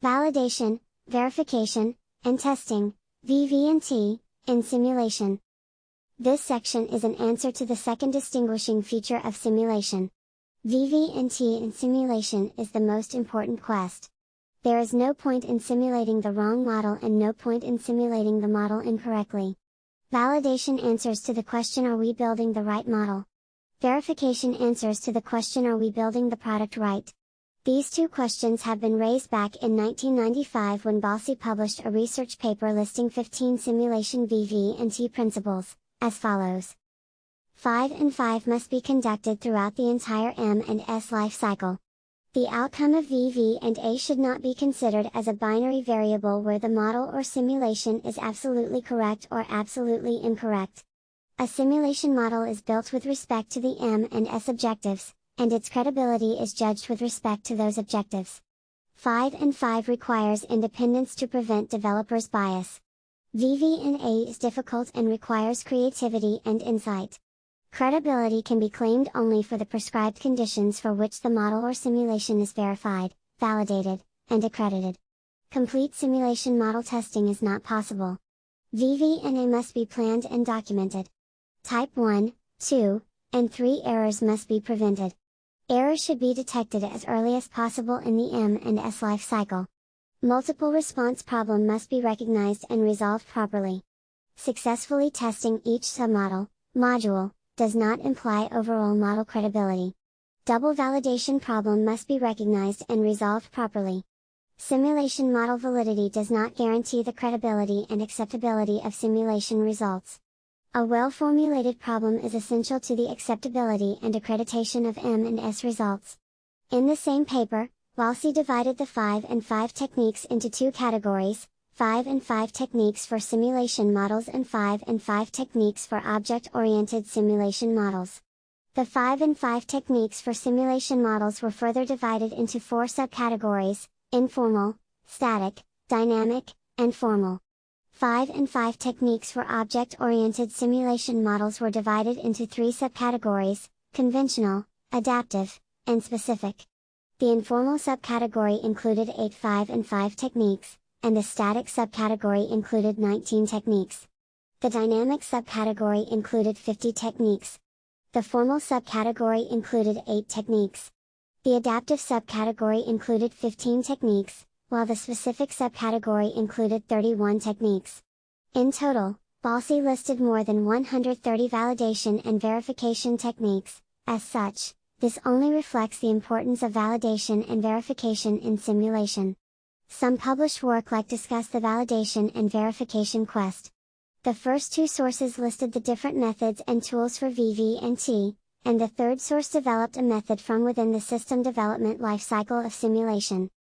validation, verification, and testing, VV&T, in simulation. This section is an answer to the second distinguishing feature of simulation. VV&T in simulation is the most important quest. There is no point in simulating the wrong model and no point in simulating the model incorrectly. Validation answers to the question, are we building the right model? Verification answers to the question, are we building the product right? These two questions have been raised back in 1995 when Balsi published a research paper listing 15 simulation VV&T principles, as follows. 5 and 5 must be conducted throughout the entire M&S life cycle. The outcome of VV&A should not be considered as a binary variable where the model or simulation is absolutely correct or absolutely incorrect. A simulation model is built with respect to the M&S objectives, and its credibility is judged with respect to those objectives. 5 and 5 requires independence to prevent developers' bias. VV&A is difficult and requires creativity and insight. Credibility can be claimed only for the prescribed conditions for which the model or simulation is verified, validated, and accredited. Complete simulation model testing is not possible. VV&A must be planned and documented. Type 1, 2, and 3 errors must be prevented. Errors should be detected as early as possible in the M&S life cycle. Multiple response problem must be recognized and resolved properly. Successfully testing each submodel, module, does not imply overall model credibility. Double validation problem must be recognized and resolved properly. Simulation model validity does not guarantee the credibility and acceptability of simulation results. A well-formulated problem is essential to the acceptability and accreditation of M&S results. In the same paper, Balsi divided the 5 and 5 techniques into two categories, 5 and 5 techniques for simulation models and 5 and 5 techniques for object-oriented simulation models. The 5 and 5 techniques for simulation models were further divided into 4 subcategories: informal, static, dynamic, and formal. 5 and 5 techniques for object-oriented simulation models were divided into 3 subcategories: conventional, adaptive, and specific. The informal subcategory included 8 5 and 5 techniques, and the static subcategory included 19 techniques. The dynamic subcategory included 50 techniques. The formal subcategory included 8 techniques. The adaptive subcategory included 15 techniques, while the specific subcategory included 31 techniques. In total, Balsi listed more than 130 validation and verification techniques. As such, this only reflects the importance of validation and verification in simulation. Some published work discuss the validation and verification quest. The first 2 sources listed the different methods and tools for VV&T, and the third source developed a method from within the system development lifecycle of simulation.